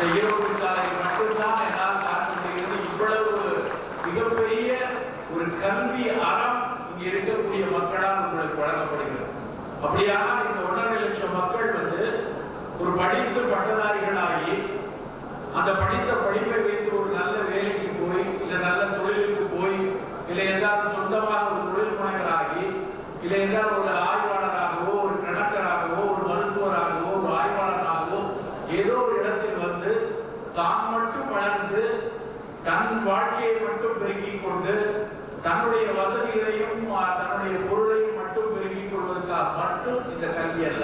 இந்த ஈரோடு சாலை மட்டும்தான் என்னால் பார்க்க முடிகிறது. இவ்வளவு மிகப்பெரிய ஒரு கல்வி அறம் இங்க இருக்கக்கூடிய மக்களால் உங்களுக்கு வழங்கப்படுகிறது. அப்படியானால் இந்த 1.5 லட்சம் மக்கள் ஒரு படித்து பட்டதாரிகளாகி அந்த படித்த படிப்பை வைத்து ஒரு நல்ல வேலைக்கு போய் இல்லை நல்ல தொழிலுக்கு போய் இல்லை என்றால் சொந்தமாக ஒரு தொழில் முனைவராகி இல்லை என்றால் ஒரு ஆய்வாளராகவோ ஒரு கணக்கராகவோ ஒரு மருத்துவராகவோ ஒரு ஆய்வாளராகவோ ஏதோ ஒரு இடத்தில் தான் மட்டும் வளர்ந்து தன் வாழ்க்கையை மட்டும் பெருக்கிக் கொண்டு தன்னுடைய வசதிகளையும் தன்னுடைய பொருளையும் மட்டும் பெருக்கிக் கொள்வதற்காக மட்டும் இந்த கல்வி அல்ல.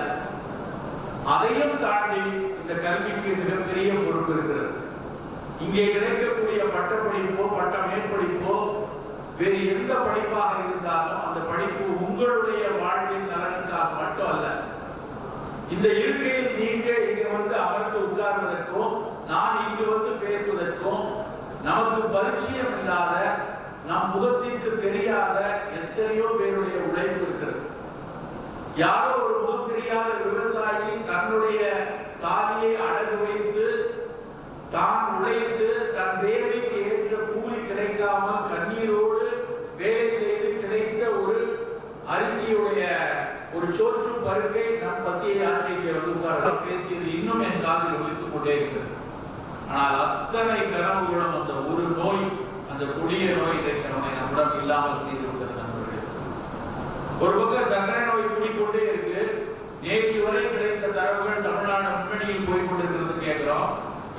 அதையும் தாண்டி இந்த கல்விக்கு மிகப்பெரிய பொறுப்பு இருக்கிறது. இங்கே கிடைக்கக்கூடிய பட்டப்படிப்போ பட்ட மேற்படிப்போ வேறு எந்த படிப்பாக இருந்தாலும் அந்த படிப்பு உங்களுடைய வாழ்வின் நலனுக்காக மட்டும் அல்ல. இந்த இருக்கையில் நீங்க இங்க அமர்ந்து உட்கார்வதற்கோ நான் இங்கு பேசுவதற்கோ நமக்கு பரிச்சயம் இல்லாத நம் முகத்திற்கு தெரியாத எத்தனையோ பேருடைய உழைப்பு இருக்கிறது. யாரோ ஒரு முகம் தெரியாத விவசாயி தன்னுடைய தாலியை அடகு வைத்து தான் உழைத்து தன் வேலைக்கு ஏற்ற கூலி கிடைக்காமல் கண்ணீரோடு வேலை செய்து கிடைத்த ஒரு அரிசியுடைய ஒரு சோற்று பருக்கை நம் பசியை ஆற்றிக்க பேசியது இன்னும் என் காதில் ஒலித்துக் கொண்டே இருக்கிறது. ஆனால் அத்தனை கனவுகளும் அந்த ஒரு நோய், அந்த கொடிய நோய் இன்றைக்கு நம்மிடம் இல்லாமல் செய்திருக்கிறது. நண்பர்களே, ஒரு பக்கம் சர்க்கரை நோய் கூடிக்கொண்டே இருக்கு. நேற்று வரை கிடைத்த தரவுகள் தமிழ்நாடு முன்னணியில் போய் கொண்டிருக்கிறது கேட்கிறோம்.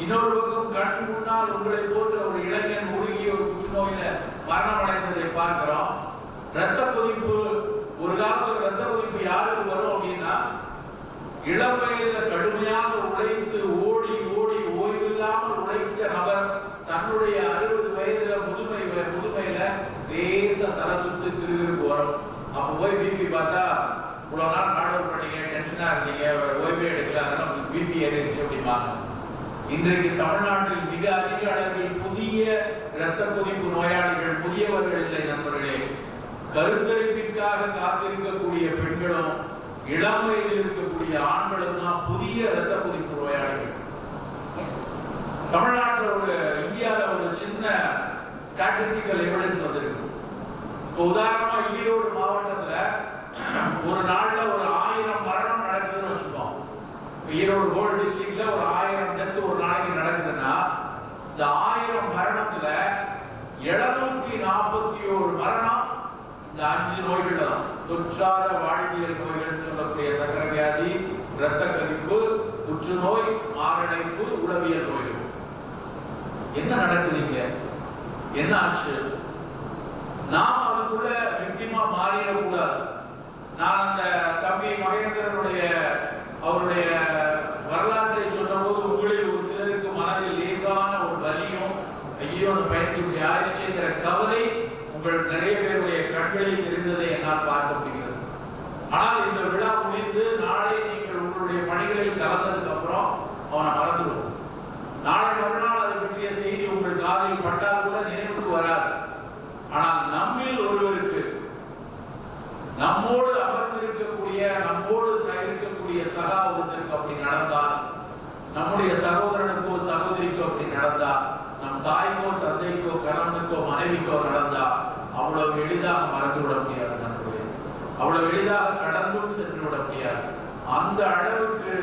இன்னொரு பக்கம் கண் முன்னால் உங்களை போன்ற ஒரு இளைஞன் உருகிய ஒரு புற்றுநோயில மரணம் அடைந்ததை பார்க்கிறோம். இரத்த கொதிப்பு, ஒரு காலத்தில் இரத்த கொதிப்பு யாருக்கு வரும் அப்படின்னா இளம் வயதில் கடுமையாக உழைத்து ஓடி ஓடி ஓய்வில்லாமல் உழைத்த நபர் தன்னுடைய 60 வயதுல முதுமையில லேசா தலை சுத்து கிருகிருக்கு வரும். அப்ப போய் பிபி பார்த்தா இவ்வளவு நாள் ஹார்ட் ஒர்க் பண்ணீங்க, டென்ஷனா இருந்தீங்க, ஓய்வே எடுக்கல, அதனால உங்களுக்கு பிபி ஏறிடுச்சு அப்படிம்பாங்க. இன்றைக்கு தமிழ்நாட்டில் மிக அதிக அளவில் புதிய இரத்த கொதிப்பு நோயாளிகள் புதியவர்கள் இல்லை நண்பர்களே. கருத்தரிப்பிற்காக காத்திருக்கக்கூடிய பெண்களும் இளம் வயதில் இருக்கக்கூடிய ஆண்களும் தான் புதிய இரத்த கொதிப்பு நோயாளிகள். தமிழ்நாட்டில் இந்தியாவில் ஒரு சின்ன ஸ்டாட்டிஸ்டிக்கல் எவிடன்ஸ் வந்திருக்கு. இப்போ உதாரணமா ஈரோடு மாவட்டத்துல ஒரு நாள்ல ஒரு 1000 மரணம் நடக்குதுன்னு வச்சுப்போம். ஈரோடு கோல்டு டிஸ்ட்ரிக்ட்ல ஒரு 1000 டெத் ஒரு நாளைக்கு நடக்குதுன்னா இந்த 1000 மரணத்துல 741 மரணம் இந்த 5 நோய்கள் தான். தொற்றாத வாழ்வியல் நோய்கள் சொல்லக்கூடிய சக்கரை வியாதி, இரத்த கதிப்பு, புற்றுநோய், மாரடைப்பு, உளவியல் நோய்கள். என்ன நடக்குதுங்க? என்ன ஆச்சு? நாம் அதுக்குள்ள விக்டிமா மாறிடக்கூடாது. நான் அந்த தம்பி மகேந்திரனுடைய அவருடைய வரலாற்றை சொன்னபோது உங்களில் ஒரு சிலருக்கு மனதில் லேசான ஒரு வலியும் ஐயோ அந்த பையனுக்கு இப்படி ஆயிடுச்சுங்கிற கவலை உங்கள் நிறைய பேருடைய கண்களில் தெரிந்ததை என்னால் பார்க்க முடிகிறது. ஆனால் இந்த விழா முடிந்து நாளை நீங்கள் உங்களுடைய பணிகளில் கலந்ததுக்கு அப்புறம் அவனை மறந்துடுவோம். நாளை மறுநாள் அதை பற்றிய செய்தி உங்கள் காதில் பட்டால் கூட நினைவுக்கு வராது. ஆனால் நம்மில் ஒருவருக்கு, நம்மோடு அமர்ந்திருக்கக்கூடிய நம்மோடு இருக்கக்கூடிய சகா ஒருத்தருக்கு அப்படி நடந்தால், நம்முடைய சகோதரனுக்கோ சகோதரிக்கோ அப்படி நடந்தால், நம் தாய்க்கோ தந்தைக்கோ கணவனுக்கோ மனைவிக்கோ நடந்தா அவ்வளவு எளிதாக மறந்து விட முடியாது நண்பர்களே. அவ்வளவு எளிதாக கடந்தும் சென்று விட முடியாது. அந்த அளவுக்கு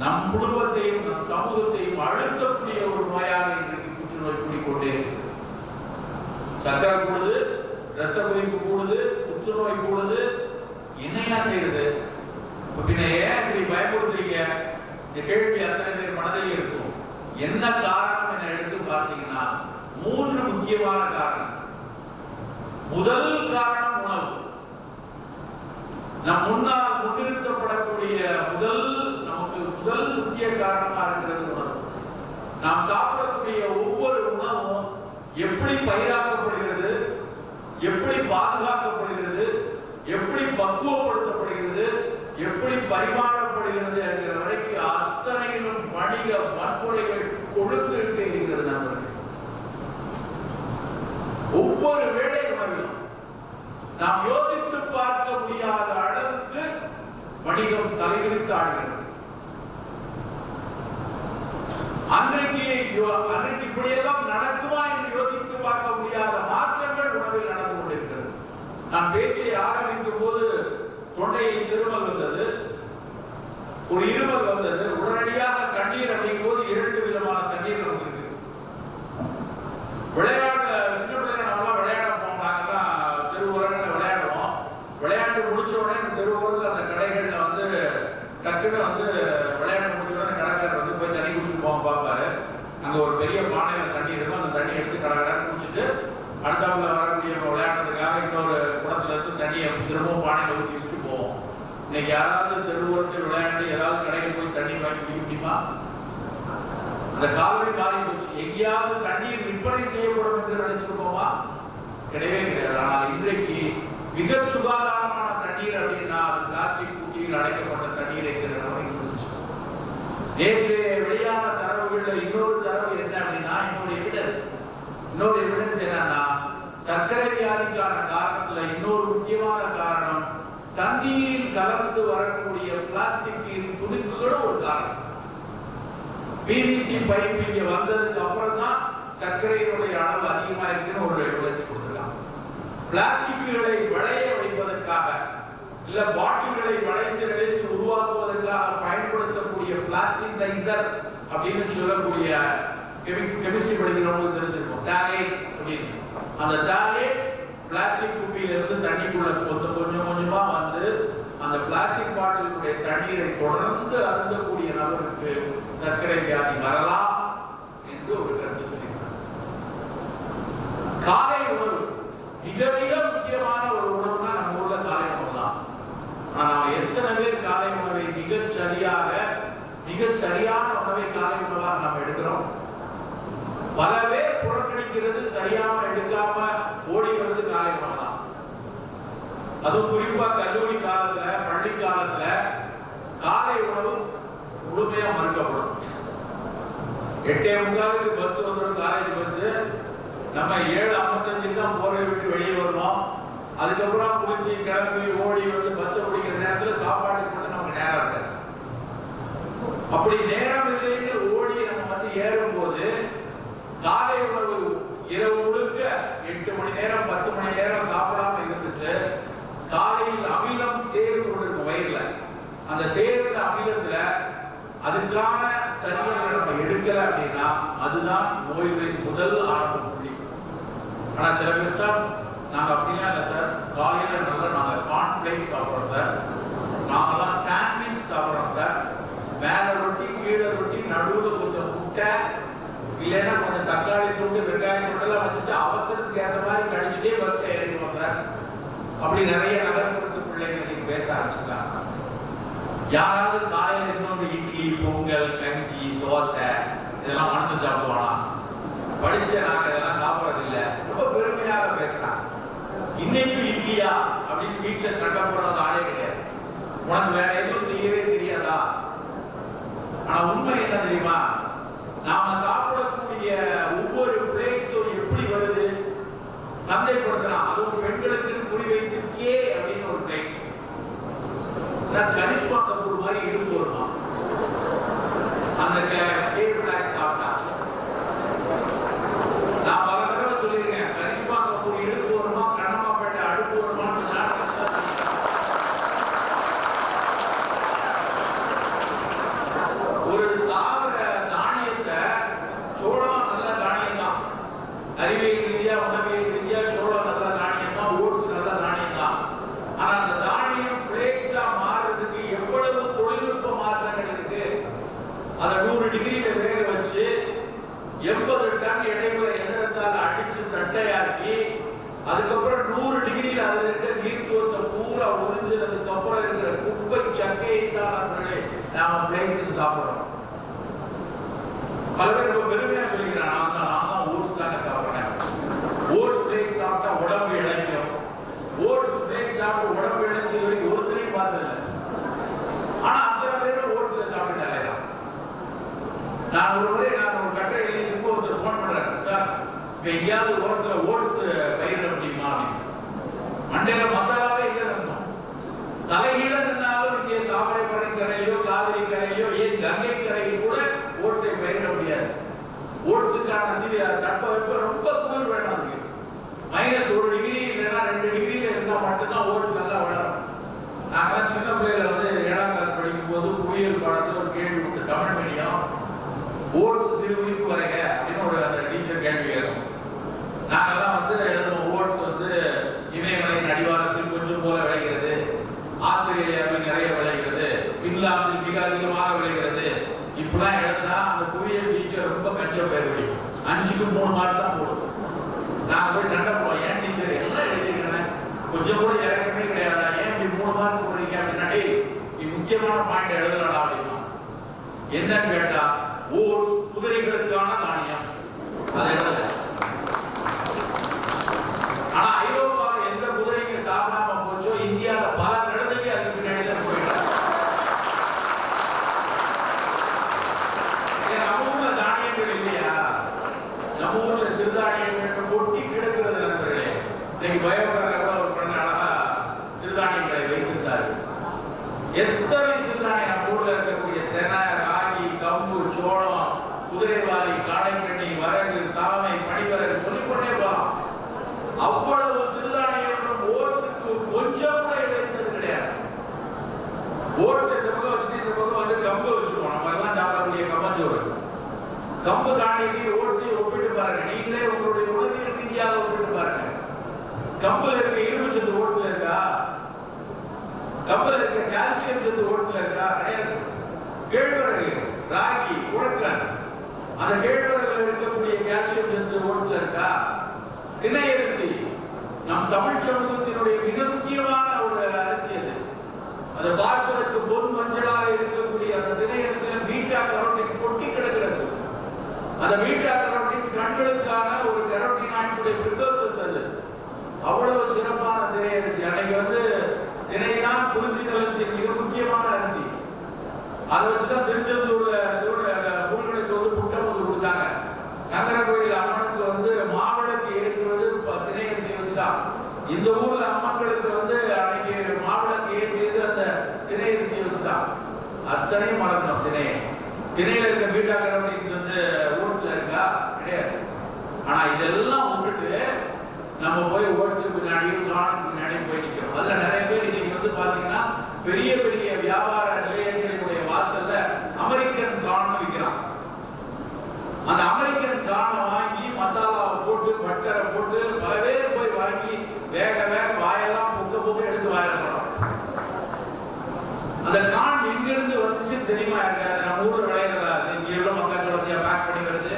நம் குடும்பத்தையும் நம் சமூகத்தையும் அழுத்தக்கூடிய ஒரு நோயாக இன்றைக்கு புற்றுநோய் கூடிக்கொண்டே இருக்கு. சக்கரை கூடுது, இரத்த கொதிப்பு கூடுது, புற்றுநோய் கூடுது. என்னையா செய்யுது? பின்ன ஏன் இப்படி பயப்படுத்துறீங்க? இந்த கேள்வி அத்தனை பேர் மனதிலே இருக்கும். என்ன காரணம் என எடுத்து பார்த்தீங்கன்னா 3 முக்கியமான காரணம். முதல் காரணம் உணவு. நம் முன்னால் முன்னிறுத்தப்படக்கூடிய நமக்கு முதல் முக்கிய காரணமா இருக்கிறது உணவு. நாம் சாப்பிடக்கூடிய ஒவ்வொரு உணவும் எப்படி பயிராக்கப்படுகிறது, எப்படி பாதுகாக்கப்படுகிறது, எப்படி பக்குவப்படுத்தப்படுகிறது, எப்படி பரிமாறப்படுகிறது என்கிற வரைக்கும் அத்தனையிலும் வணிக வன்முறைகள் கொழுந்துகிட்டே இருக்கிறது நண்பர்கள். ஒவ்வொரு வேளை உணவிலும் நாம் யோசித்து பார்க்க முடியாத அளவுக்கு வணிகம் தலைவிரித்து ஆடுகிறது. அன்றைக்கு இப்படியெல்லாம் நடக்குமா என்று யோசித்து பார்க்க முடியாத மாற்றங்கள் உணவில் நடந்து கொண்டிருக்கிறது. நான் பேச்சை ஆரம்பிக்கும் போது தொண்டையில் சிறுமல் வந்தது, ஒரு இருமல் வந்தது. உடனடியாக தண்ணீர் அப்படிங்கும் போது 2 விதமான தண்ணீர் நமக்கு இருக்கு. விளையாட சின்ன பிள்ளைங்க நம்மளாம் விளையாட போவோம், நாங்கெல்லாம் தெருவோரங்களில் விளையாடுவோம். விளையாண்டு முடிச்ச உடனே இந்த தெருவோரத்தில் அந்த கடைகளில் வந்து டக்குன்னு வந்து விளையாண்டு முடிச்ச உடனே கடைக்காரர் வந்து போய் தண்ணி குடிச்சுட்டு போவாங்க பார்ப்பாரு. அங்கே ஒரு பெரிய பானையில் தண்ணி இருக்கும், அந்த தண்ணி எடுத்து கடற்கடன்னு குடிச்சிட்டு அடுத்தாப்புல வரக்கூடிய விளையாடுறதுக்காக இன்னொரு குடத்துல இருந்து தண்ணியை திரும்பவும் பானையில் ஊற்றி வச்சுட்டு போவோம். இன்னைக்கு யாராவது தெருவோரத்தில் விளையாண்டு ஏதாவது கடையில் போய் தண்ணி வாங்கி குடிக்க முடியுமா? அந்த காலமே மாறி போச்சு. எங்கேயாவது தண்ணீர் விற்பனை செய்யப்படும் என்று நினைச்சிருக்கோமா? கிடையவே கிடையாது. ஆனால் இன்றைக்கு மிக சுகாதாரமான தண்ணீர் அப்படின்னா அது பிளாஸ்டிக் குட்டியில் அடைக்கப்பட்ட தண்ணீர் என்கிற நிலைமை இருந்துச்சு. நேற்று வெளியான தரவுகள்ல இன்னொரு தரவு என்ன அப்படின்னா, இன்னொரு எவிடன்ஸ் என்னன்னா, சர்க்கரை வியாதிக்கான காரணத்துல இன்னொரு முக்கியமான காரணம் தண்ணீரில் கலந்து வரக்கூடிய பிளாஸ்டிக்கின் துணிப்புகளும் ஒரு காரணம். பிவிசி பைப் இங்க வந்ததுக்கு அப்புறம் தான் சர்க்கரையினுடைய அளவு அதிகமா இருக்குன்னு ஒரு எவிடன்ஸ் கொடுத்துருக்காங்க. பிளாஸ்டிக்குகளை விளைய வைப்பதற்காக இல்ல பாட்டில்களை வளைந்து நெளிந்து உருவாக்குவதற்காக பயன்படுத்தக்கூடிய பிளாஸ்டிசைசர் அப்படின்னு சொல்லக்கூடிய கெமிஸ்ட்ரி படிக்கிறவங்களுக்கு தெரிஞ்சிருக்கும், டாலேட்ஸ் அப்படின்னு. அந்த டாலேட் பிளாஸ்டிக் குப்பியில இருந்து தண்ணிக்குள்ள கொஞ்சம் கொஞ்சமா வந்து அந்த பிளாஸ்டிக் பாட்டிலுடைய தண்ணீரை தொடர்ந்து அருந்தக்கூடிய நபருக்கு சர்க்கரை வியாதி வரலாம் என்று ஒரு கருத்து சொல்லியிருக்காங்க. காலை உணவு மிக மிக முக்கியமான ஒரு உணவுனா நம்ம ஊர்ல காலை உணவு தான். ஆனா நாம எத்தனை பேர் காலை உணவை மிகச் சரியான உணவை காலை உணவாக நாம் எடுக்கிறோம்? பல பேர் புறக்கணிக்கிறது, சரியாம எடுக்காம ஓடி வருது காலை உணவு தான். அதுவும் குறிப்பா கல்லூரி காலத்துல, பள்ளி காலத்துல காலை உணவு முழுமையா மறுக்கப்படும். 8:45 பஸ் வந்துடும், காலேஜ் பஸ். நம்ம 7:55 தான் போரை விட்டு வெளியே வருவோம். அதுக்கப்புறம் குளிச்சு கிளம்பி ஓடி வந்து பஸ் பிடிக்கிற நேரத்துல சாப்பாட்டுக்கு மட்டும் நமக்கு நேரம் இருக்காது. அப்படி நேரம் இல்லைன்னு ஓடி நம்ம வந்து ஏறும்போது காலை உணவு இரவு முழுக்க 8 மணி நேரம் 10 மணி நேரம் சாப்பிடாம இருந்துட்டு காலையில் அமிலம் சேர்ந்து கொண்டிருக்கும் வயிறுல. அந்த சேர்ந்த அமிலத்துல அதுக்கான சரியான நம்ம எடுக்கல அப்படின்னா அதுதான் நோய்களின் முதல் ஆரம்ப புள்ளி. ஆனா சில பேர், சார் நாங்க அப்படிலாம் இல்லை சார், காலையில நல்லா நாங்க கார்ன்ஃபிளேக்ஸ் சாப்பிடுறோம் சார், நாங்கெல்லாம் சாண்ட்விச் சாப்பிடுறோம் சார், மேல ரொட்டி கீழே ரொட்டி நடுவில் கொஞ்சம் முட்டை இல்லைன்னா கொஞ்சம் தக்காளி துண்டு வெங்காயம் துண்டெல்லாம் வச்சுட்டு அவசரத்துக்கு ஏற்ற மாதிரி கடிச்சுட்டே பஸ்ல ஏறிடுவோம் சார். அப்படி நிறைய நகர்ப்புறத்து பிள்ளைங்க இன்னைக்கு பேச ஆரம்பிச்சுட்டாங்க. யாராவது காலையில் இன்னொன்று இட்லி, பொங்கல், கஞ்சி, தோசை இதெல்லாம் மனுஷன் சாப்பிடுவானா? படிச்ச நாங்க இதெல்லாம் சாப்பிட்றது இல்லை, ரொம்ப பெருமையாக பேசுறாங்க. இன்னைக்கும் இட்லியா அப்படின்னு வீட்டுல சண்டை போடுறது ஆளே கிடையாது. உனக்கு வேற எதுவும் செய்யவே தெரியாதா? ஆனா உண்மை என்ன தெரியுமா? நாம சாப்பிடக்கூடிய ஒவ்வொரு பிளேட்ஸும் எப்படி வருது சந்தைப்படுத்தலாம். அதுவும் பெண்களுக்கு குறி வைத்து கே அப்படின்னு ஒரு பிளேட்ஸ், கரிஷ்மா கபூர் மாதிரி இடுப்பு வருமா அந்த கே பிளாக் சாப்பிட்டா. நான் பல தடவை சொல்லியிருக்கேன், கரிஷ்மா கபூர் இடுப்பு வருமா கண்ணம்மாப்பேட்டை அடுப்பு வருமான்னு ஒரு தாவர தானியத்தை, சோளம் நல்ல தானியம் தான், அறிவியல் ரீதியா உணவியல் ரீதியா சோளம் நல்ல தானியம் தான், ஓட்ஸ் நல்ல தானியம் தான். ஆனா அந்த தானியம் பிளேக்ஸா மாறுறதுக்கு எவ்வளவு தொழில்நுட்ப மாற்றங்கள் இருக்கு. அதை 100 டிகிரியில வேக வச்சு 80 டன் எடையுள்ள எந்திரத்தால் அடிச்சு தட்டையாக்கி அதுக்கப்புறம் 100 டிகிரியில் அதில் இருக்க நீர்த்துவத்தை பூரா உறிஞ்சதுக்கு அப்புறம் இருக்கிற குப்பை சக்கையை தான் நண்பர்களே நாம பிளேக்ஸ் சாப்பிடுறோம். பல பேர் ரொம்ப பெருமையா சொல்லிக்கிறான், நான் தான் ஓட்ஸ் தாங்க சாப்பிட்றேன், ஓட்ஸ் பிளேக்ஸ் சாப்பிட்டா உடம்பு இழைக்கும், ஓட்ஸ் பிளேக்ஸ் சாப்பிட்டு உடம்பு இழைச்சி வரைக்கும் ஒருத்தரையும் பார்த்ததில்லை. ஆனா அத்தனை பேரும் ஓட்ஸ்ல சாப்பிட்டு அலையலாம். நான் ஒரு முறை ஒரு கட்டுரை எழுதிட்டு ஒருத்தர் போன் பண்றாரு, சார் இப்ப எங்கேயாவது ஓரத்துல ஓட்ஸ் பயிரிட முடியுமா அப்படின்னு. மண்டையில மசாலாவே இல்லை இருந்தோம். தலைகீழ நின்னாலும் இங்கே தாமரைப்பரணி கரையிலையோ காவிரி கரையிலையோ ஏன் கங்கை கரையில் கூட ஓட்ஸை பயிரிட முடியாது. இப்பெல்லாம் எழுதுனா அந்த குவியல் டீச்சர் ரொம்ப கஞ்சம் பேர் 5க்கு 3 மார்க் தான் போடும். நாங்கள் போய் சண்டை போடுவோம், ஏன் டீச்சர் எல்லாம் எழுதிருக்கிறேன் கொஞ்சம் கூட இறக்கமே கிடையாதா, ஏன் இப்படி 3 மார்க் போடுறீங்க அப்படின்னா, நீ முக்கியமான பாயிண்ட் எழுதலடா அப்படின்னா. என்னன்னு கேட்டா ஓட்ஸ் குதிரைகளுக்கான தானியம், அதை எழுத. ஆனா ஐரோப்பாவில் எந்த குதிரைங்க சாப்பிடாம போச்சோ இந்தியாவில் பல கழுதைக்கு அதுக்கு பின்னாடி தான் போயிட்டாங்க. நம்ம ஊர்ல தானியங்கள் இல்லையா, நம்ம ஊர்ல சிறுதானியங்கள் கொட்டி கிடக்கிறது நண்பர்களே. இன்னைக்கு பயோகரில் கூட ஒரு குழந்தை அழகா சிறுதானியங்களை வைத்திருந்தார்கள். எத்தனை சிறுதானியம் நம்ம ஊர்ல இருக்கக்கூடிய தெனை, ராகி, கம்பு, சோளம், குதிரைவாலி, காடைக்கண்ணி, வரகு, சாமை, பனிவரகு சொல்லிக்கொண்டே போகலாம். அவ்வளவு சிறுதானியங்களும் ஓட்ஸுக்கு கொஞ்சம் கூட இழைத்தது கிடையாது. ஓட்ஸ் இந்த பக்கம் வச்சுட்டு இந்த பக்கம் வந்து கம்பு வச்சுருவோம். நம்ம எல்லாம் சாப்பிடக்கூடிய கம்பஞ்சோறு, கம்பு தானியத்தையும் ஓட்ஸையும் ஒப்பிட்டு பாருங்க. நீங்களே உங்களுடைய உணவியல் ரீதியாக ஒப்பிட்டு பாருங்க. கம்புல இருக்க இரும்பு சத்து ஓட்ஸ்ல இருக்கா? கம்புல இருக்க கால்சியம் சத்து ஓட்ஸ்ல இருக்கா? கிடையாது. கேழ்வரகு, ராகி, உரக்கன், அந்த கேழ்வரகுல இருக்கக்கூடிய கால்சியம் சத்து ஓட்ஸ்ல இருக்கா? திணை அரிசி நம் தமிழ் சமூகத்தினுடைய மிக முக்கியமான ஒரு அரிசி. அது பார்ப்பதற்கு பொன் மஞ்சளாக இருக்கக்கூடிய அந்த திணை அரிசியில பீட்டா கரோட்டின்ஸ் கொட்டி கிடக்கிறது. அந்த பீட்டா கரோட்டின்ஸ் கண்களுக்கான ஒரு கரோட்டினாய்ட்ஸ் உடைய பிரிகர்சர்ஸ். அது அவ்வளவு சிறப்பான திணை அரிசி. அன்னைக்கு வந்து திணைதான் குறிஞ்சி நிலத்தின் மிக முக்கியமான அரிசி. அதை வச்சுதான் திருச்செந்தூர்ல முருகனுக்கு வந்து புட்டமுது கொடுத்தாங்க. சங்கர கோயில் அம்மனுக்கு வந்து மாவிளக்கு ஏற்றுவது திணை அரிசியை வச்சுதான். இந்த ஊர்ல அம்மன்களுக்கு வந்து அன்னைக்கு மாவிளக்கு ஏற்றியது அந்த திணை அரிசியை வச்சுதான். அத்தனையும் மறக்கணும். திணையில இருக்க பீட்டா கரோட்டின்ஸ் வந்து ஓட்ஸ்ல இருக்கா? கிடையாது. ஆனா இதெல்லாம் விட்டுட்டு நம்ம போய் ஓட்ஸுக்கு பின்னாடியும் காணுக்கு பின்னாடியும் போய் நிற்கிறோம். அதுல நிறைய பேர் இன்னைக்கு வந்து பாத்தீங்கன்னா பெரிய பெரிய வியாபார நிலையங்களினுடைய வாசல்ல அமெரிக்கன் கார்ன் விற்கிறான். அந்த அமெரிக்கன் கார்னை வாங்கி மசாலாவை போட்டு பட்டரை போட்டு பல பேர் போய் வாங்கி வேக வேக வாயெல்லாம் பொக்க எடுத்து வாயில போடுறோம். அந்த கார்ன் எங்கிருந்து வந்துச்சுன்னு தெரியுமா இருக்காது. நம்ம ஊர்ல விளையாடுறதா? இங்க உள்ள மக்காச்சோளத்தையா பேக் பண்ணி வருது?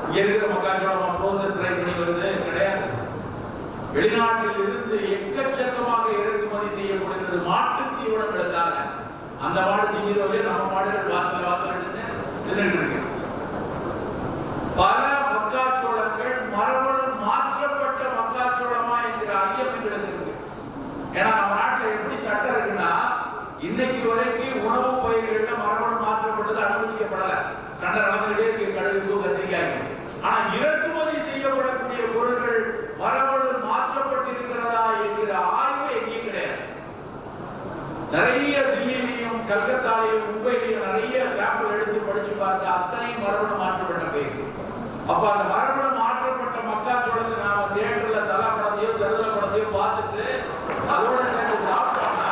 இங்க இருக்கிற மக்காச்சோளமா ஃப்ரோசன் ட்ரை பண்ணி வருது? கிடையாது. வெளிநாட்டில் இருந்து எக்கச்சக்கமாக இறக்குமதி செய்யப்படுகிறது மாட்டு தீவனங்களுக்காக. அந்த மாடு திங்கிறவர்களே நம்ம மாடுகள் வாசல் தின்னுட்டு இருக்கு. பல மக்காச்சோளங்கள் மரபணு மாற்றப்பட்ட மக்காச்சோளமா என்கிற ஐயம் எங்களுக்கு இருக்கு. ஏன்னா நம்ம நாட்டில் எப்படி சட்டம் இருக்குன்னா, இன்னைக்கு வரைக்கும் உணவு பயிர்கள்ல மரபணு மாற்றப்பட்டது அனுமதிக்கப்படல. சண்டை நடந்துகிட்டே இருக்கு கடுகுக்கும் கத்திரிக்காய்க்கும். ஆனா இறக்குமதி செய்யப்படக்கூடிய பொருட்கள் மரபணு மாற்றப்பட்டிருக்கிறதா என்கிற ஆய்வு எங்கேயும் கிடையாது. நிறைய தில்லியிலையும் கல்கத்தாலையும் மும்பையிலையும் நிறைய சாம்பிள் எடுத்து படிச்சு பார்த்தா அத்தனையும் மரபணு மாற்றப்பட்ட பயிர். அப்ப அந்த மரபணு மாற்றப்பட்ட மக்காச்சோளத்தை நாம தியேட்டர்ல தலை படத்தையோ தருதல படத்தையோ பார்த்துட்டு அதோட சேர்ந்து சாப்பிட்டோம்னா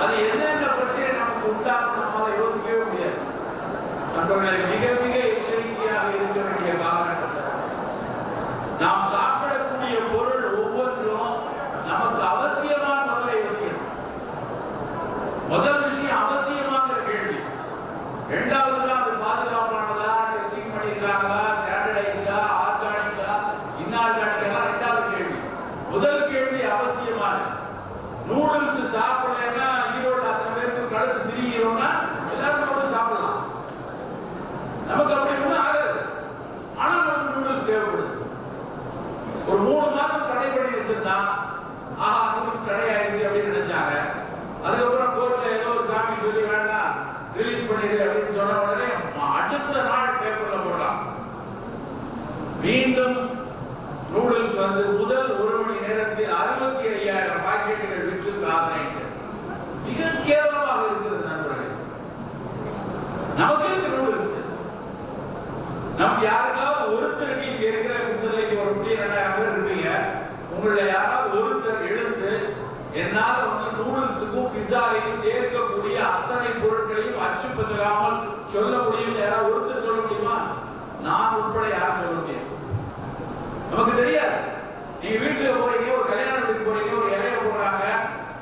அது என்னென்ன பிரச்சனை நமக்கு உண்டாகும் நம்மால யோசிக்கவே முடியாது. நண்பர்களை மிக மிக எச்சரிக்கையாக இருக்க வேண்டிய காலகட்டத்தில் நாம் சாப்பிடக்கூடிய பொருள் ஒவ்வொன்றும் நமக்கு அவசியமான முதல்ல யோசிக்கணும். முதல் விஷயம் அவசியமாங்கிற கேள்வி. இரண்டாவது அது பாதுகாப்பானதா, டெஸ்டிங் பண்ணிருக்காங்களா, ஸ்டாண்டர்டைஸ்டா, ஆர்கானிக்கா, இன்ஆர்கானிக்கா, இரண்டாவது கேள்வி. முதல் கேள்வி அவசியமான. நூடுல்ஸ் சாப்பிடலன்னா ஈரோடு அத்தனை பேருக்கு கழுத்து திரிகிறோம்னா எல்லாரும் நூடுல்ஸ் சாப்பிடலாம். நமக்கு அப்படி ஒன்றும் ஆகாது. ஆனா நமக்கு நூடுல்ஸ் தேவைப்படுது. ஒரு 3 மாசம் தடை பண்ணி வச்சிருந்தா ஆஹா நூடுல்ஸ் தடை ஆயிடுச்சு அப்படின்னு நினைச்சாங்க. அதுக்கப்புறம் கோர்ட்ல ஏதோ ஒரு சாமி சொல்லி வேண்டாம் ரிலீஸ் பண்ணிடு அப்படின்னு சொன்ன உடனே அடுத்த நாள் பேப்பர்ல போடலாம். மீண்டும் நூடுல்ஸ் வந்து முதல் 1 மணி நேரத்தில் 65,000 பாக்கெட்டுகள் விற்று சாதனை. மிக கேவலமாக இருக்கிறது நண்பர்களே. நமக்கு இருக்கு நூடுல்ஸ். நமக்கு யாருக்காவது ஒருத்தருக்கு இங்க இருக்கிற குந்தலைக்கு ஒரு 2000 பேர் இருப்பீங்க. உங்களை யாராவது ஒருத்தர் எழுந்து என்னால வந்து நூடுல்ஸுக்கும் பிஸாவையும் சேர்க்கக்கூடிய அத்தனை பொருட்களையும் அச்சு பசகாமல் சொல்ல முடியும் யாராவது ஒருத்தர் சொல்ல முடியுமா? நான் உட்பட யாரும் சொல்ல முடியாது. நமக்கு தெரியாது. நீங்க வீட்டுல போறீங்க, ஒரு கல்யாண வீட்டுக்கு போறீங்க, ஒரு இலைய போடுறாங்க,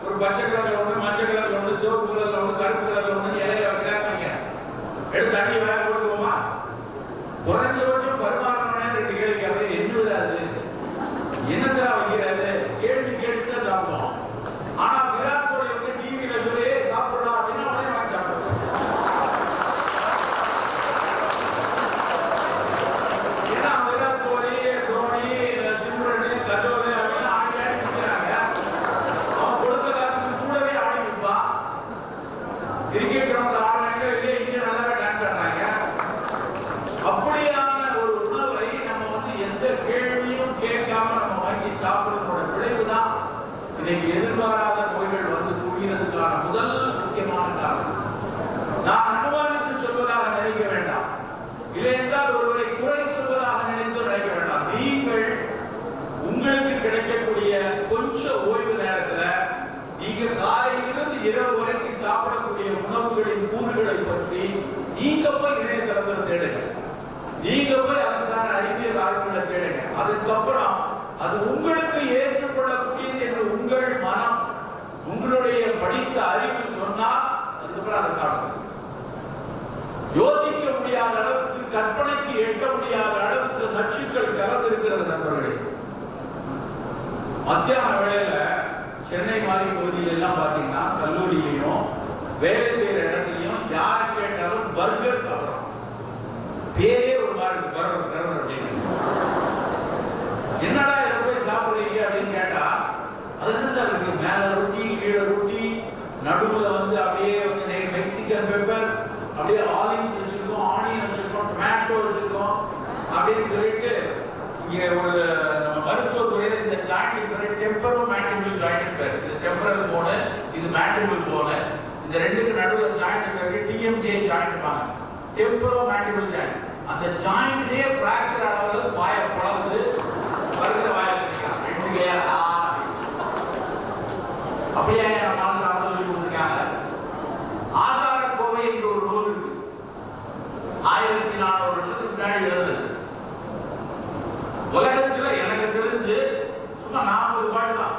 ஒரு பச்சை கலர்ல ஒண்ணு, மஞ்சள் கலர்ல ஒண்ணு, சிவப்பு கலர்ல ஒண்ணு, கருப்பு கலர்ல ஒண்ணு இன்னைக்கு எதிர்பாராத நோய்கள் வந்து குவியறதுக்கான முதல் முக்கியமான காரணம். நான் அனுமானித்து சொல்வதாக நினைக்க வேண்டாம், இல்லை என்றால் ஒருவரை குறை சொல்வதாக நினைத்து நினைக்க வேண்டாம். நீங்கள் உங்களுக்கு கிடைக்கக்கூடிய கொஞ்சம் ஓய்வு நேரத்துல நீங்க காலையிலிருந்து இரவு வரைக்கும் சாப்பிடக்கூடிய உணவுகளின் கூறுகளை பற்றி நீங்க போய் இணையதளத்தில் தேடுங்க. நீங்க போய் அதற்கான அறிவியல் ஆய்வுகளை தேடுங்க. அதுக்கப்புறம் அது உங்களுக்கு ஏற்றுக்கொள்ளக்கூடியது என்று உங்கள் மனம், உங்களுடைய படித்த அறிவு சொன்னால் அதுக்கப்புறம் அதை சாப்பிடுங்க. யோசிக்க முடியாத அளவுக்கு, கற்பனைக்கு எட்ட முடியாத அளவுக்கு நச்சுக்கள் கலந்திருக்கிறது நண்பர்களே. மத்தியான வேளையில சென்னை மாதிரி பகுதியில எல்லாம் பாத்தீங்கன்னா கல்லூரியிலையும் வேலை செய்யற இடத்துலயும் யாரை கேட்டாலும் பர்கர் சாப்பிடுறோம். பேரே ஒரு மாதிரி பர்கர் அப்படின்னு. என்னடா இதை போய் சாப்பிடுறீங்க அப்படின்னு கேட்டா அது என்ன சார் இருக்கு, மேல ரொட்டி கீழே ரொட்டி, நடுவுல வந்து அப்படியே வந்து மெக்சிகன் பெப்பர், அப்படியே ஆலிவ்ஸ் வச்சிருக்கோம், ஆனியன் வச்சிருக்கோம், டொமேட்டோ வச்சிருக்கோம் அப்படின்னு சொல்லிட்டு இங்க ஒரு நம்ம மருத்துவத்துறையில இந்த ஜாயிண்ட் பேரு டெம்பரோ மேண்டிபிள் ஜாயிண்ட் பேரு. இது டெம்பரல் போனு, இது மேண்டிபிள் போனு. இந்த ரெண்டுக்கு நடுவுல ஜாயிண்ட் பேரு டிஎம்ஜே ஜாயிண்ட் பாங்க. டெம்பரோ மேண்டிபிள் ஜாயிண்ட். அந்த ஜாயிண்ட்லயே பிராக்சர் ஆனவங்க வாயை பழந்து வருகிற வாயை இருக்காங்க. ரெண்டுலையா அப்படியே நம்ம சாப்பிட சொல்லி கொடுத்துருக்காங்க. ஆசார கோவை என்ற ஒரு நூல் இருக்கு. 1400 வருஷத்துக்கு முன்னாடி எழுது. உலகத்துல எனக்கு தெரிஞ்சு சும்மா 40 பாடல் தான்.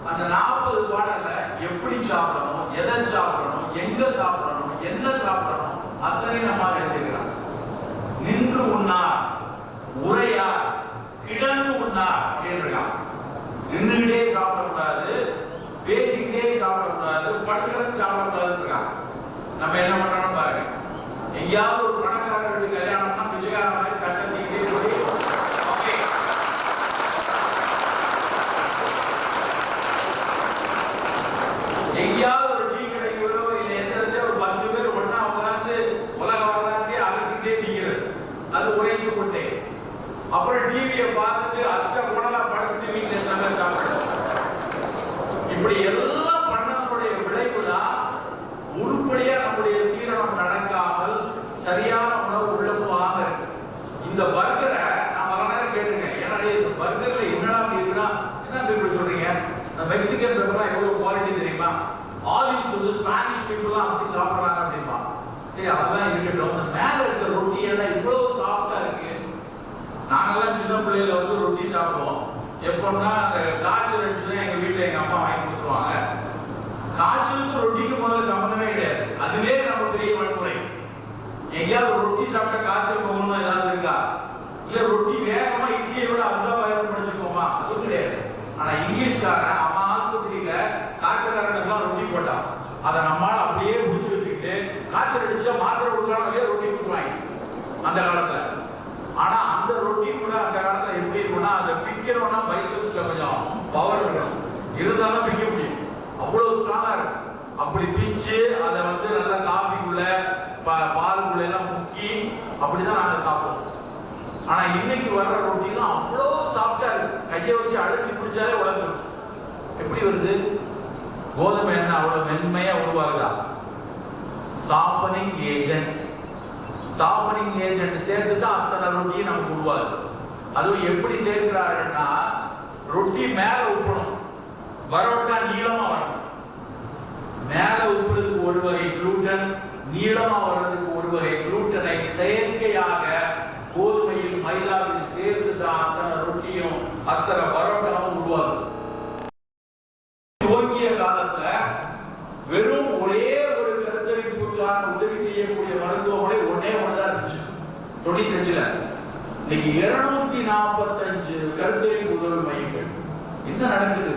அந்த 40 பாடல்ல எப்படி சாப்பிடணும், எதை சாப்பிடணும், எங்க சாப்பிடணும், என்ன சாப்பிடணும் அத்தனை நம்ம எழுதிக்கிறாங்க. நின்று உண்ணார், உரையார், கிடந்து உண்ணார் அப்படின்றாங்க. நின்றுகிட்டே சாப்பிடக்கூடாது, பேசிக்கிட்டே சாப்பிடக்கூடாது, படுக்கிறது சாப்பிடக்கூடாதுன்னு. நம்ம என்ன பண்றோம் பாருங்க. எங்கேயாவது ஒரு பணக்காரர் வீட்டு கல்யாணம்னா பிச்சைக்கார மாதிரி தட்டத்திக்கிட்டே போய் எங்கேயாவது ஒரு டீ கடைக்கு இல்லை எந்த ஒரு 10 பேர் ஒன்னா உட்கார்ந்து உலக வரலாற்றையே அலசிக்கிட்டே தீங்கிறது. அது உரைத்து கொண்டே அப்புறம் டிவியை பார்த்துட்டு அஷ்ட குணலா படுத்துட்டு வீட்டில் நல்லா சாப்பிடுறோம். இப்படி எல்லாம் பண்ணக்கூடிய விளைவு தான் உருப்படியா நம்முடைய சீரணம் நடக்காமல் சரியான உணவு உள்ள போகாம இருக்கு. இந்த பர்கரை நான் பல நேரம் கேட்டுங்க, ஏன்னா இந்த பர்கர்ல என்னடா இருக்குன்னா என்ன இப்படி சொல்றீங்க, இந்த மெக்சிகன் பெப்பர்லாம் எவ்வளவு குவாலிட்டி தெரியுமா, ஆலிவ்ஸ் வந்து ஸ்பானிஷ் பீப்புள்லாம் அப்படி சாப்பிட்றாங்க அப்படிமா. சரி அதெல்லாம் இருக்கட்டும், இந்த மேல இருக்க ரொட்டி ஏன்னா இவ்வளவு சாஃப்டா இருக்கு. நாங்கெல்லாம் சின்ன பிள்ளையில வந்து ரொட்டி சாப்பிடுவோம். எப்போன்னா அந்த காய்ச்சல் அடிச்சுன்னா எங்க வீட்டுல எங்க அம்மா வாங்கி கொடுத்துருவாங்க. காய்ச்சலுக்கும் ரொட்டிக்கும் முதல்ல சம்மந்தமே கிடையாது. அதுவே நம்ம பெரிய வன்முறை. எங்கேயாவது ரொட்டி சாப்பிட்டா காய்ச்சல் போகணும்னு ஏதாவது இருக்கா? இல்ல ரொட்டி வேகமா இட்லியை விட அசாபாயம் படிச்சுக்கோமா? அது கிடையாது. ஆனா இங்கிலீஷ்காரன் அவன் ஆஸ்பத்திரியில காய்ச்சல்காரனுக்குலாம் ரொட்டி போட்டான். அதை நம்மளால அப்படியே முடிச்சு வச்சுக்கிட்டு காய்ச்சல் அடிச்சா மாத்திரை கொடுக்கறாங்களே ரொட்டி கொடுத்துருவாங்க அந்த காலத்துல. ஆனா அந்த ரொட்டி கூட அந்த காலத்துல எப்படி இருக்கும்னா அதை பிக்கிறோம்னா பைசப்ஸ்ல கொஞ்சம் பவர் இருக்கணும், இருந்தாலும் பிக்க முடியும். அவ்வளவு ஸ்ட்ராங்கா இருக்கும். அப்படி பிச்சு அதை வந்து நல்லா காபிக்குள்ள பாலுக்குள்ள எல்லாம் முக்கி அப்படிதான் நாங்க சாப்பிடுவோம். ஆனா இன்னைக்கு வர்ற ரொட்டிலாம் அவ்வளவு சாஃப்டா இருக்கு. கையை வச்சு அழுத்தி பிடிச்சாலே உடஞ்சிடும். எப்படி வருது? கோதுமை எண்ணெய் அவ்வளவு மென்மையா உருவாகுதா? சாஃபனிங் ஏஜென்ட், சாஃபனிங் ஏஜென்ட் சேர்த்து தான் அத்தனை ரொட்டியும் நமக்கு உருவாகுது. அதுவும் எப்படி சேர்க்கிறாருன்னா ரொட்டி மேல உப்பணும், பரோட்டா நீளமா வரணும். மேல உப்புறதுக்கு ஒரு வகை குளூட்டன், நீளமா வர்றதுக்கு ஒரு வகை குளூட்டனை செயற்கையாக கோதுமையில் மைதாவில் சேர்த்து தான் அத்தனை ரொட்டியும் அத்தனை பரோட்டாவும் உருவாகுது. துவங்கிய காலத்துல வெறும் ஒரே ஒரு கருத்தரிப்புக்கான உதவி செய்யக்கூடிய மருத்துவமனை ஒண்ணுதான் இருந்துச்சு 95ல. இன்னைக்கு 245 கருத்தரிப்பு உதவி மையங்கள். என்ன நடக்குது?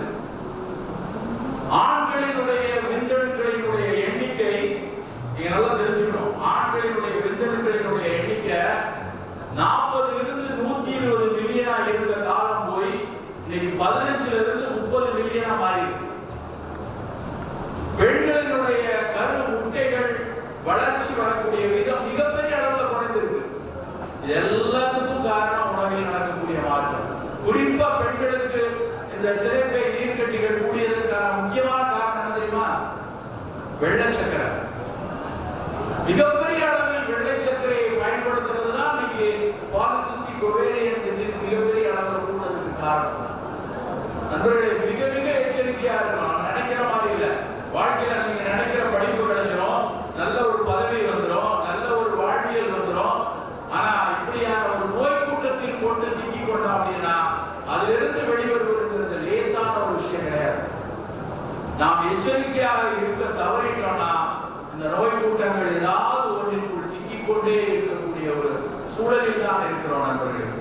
ஆண்களினுடைய விந்தணுக்களினுடைய எண்ணிக்கை நீங்க நல்லா தெரிஞ்சுக்கணும். ஆண்களினுடைய விந்தணுக்களினுடைய எண்ணிக்கை 40 120 மில்லியனா இருந்த காலம் போய் இன்னைக்கு 15 30 மில்லியனா மாறி. பெண்களினுடைய கரு முட்டைகள் வளர்ச்சி வரக்கூடிய விதம் மிகப்பெரிய அளவில் குறைந்திருக்கு. இது எல்லாத்துக்கும் காரணம் உணவில் நடக்கக்கூடிய மாற்றம். குறிப்பா பெண்களுக்கு இந்த சிறைப்பை நீர்க்கட்டிகள் கூடியதற்கான முக்கியமான காரணம் என்ன தெரியுமா? வெள்ளை சக்கரை. மிகப்பெரிய அளவில் வெள்ளை சர்க்கரையை பயன்படுத்துறது தான் இன்னைக்கு பாலிசிஸ்டிக் ஒவேரியன் டிசீஸ் மிகப்பெரிய அளவில் கூடுறதுக்கு காரணம். நண்பர்களே, மிக மிக எச்சரிக்கையா இருக்கணும். நம்ம நினைக்கிற மாதிரி இல்லை. வாழ்க்கையில நீங்க நினைக்கிற படிப்பு கிடைச்சிடும், நல்ல ஒரு பதவி வந்துடும், நல்ல ஒரு வாழ்வியல் வந்துடும். ஆனா இப்படியான ஒரு நோய் கூட்டத்தில் கொண்டு சிக்கி கொண்டோம் அப்படின்னா அதிலிருந்து வெளிவருவதுங்கிறது லேசான ஒரு விஷயம் கிடையாது. நாம் எச்சரிக்கையாக இருக்க தவறிட்டோம்னா இந்த நோய் கூட்டங்கள் ஏதாவது ஒன்றிற்குள் சிக்கிக்கொண்டே இருக்கக்கூடிய ஒரு சூழலில் தான் இருக்கிறோம் நண்பர்கள்.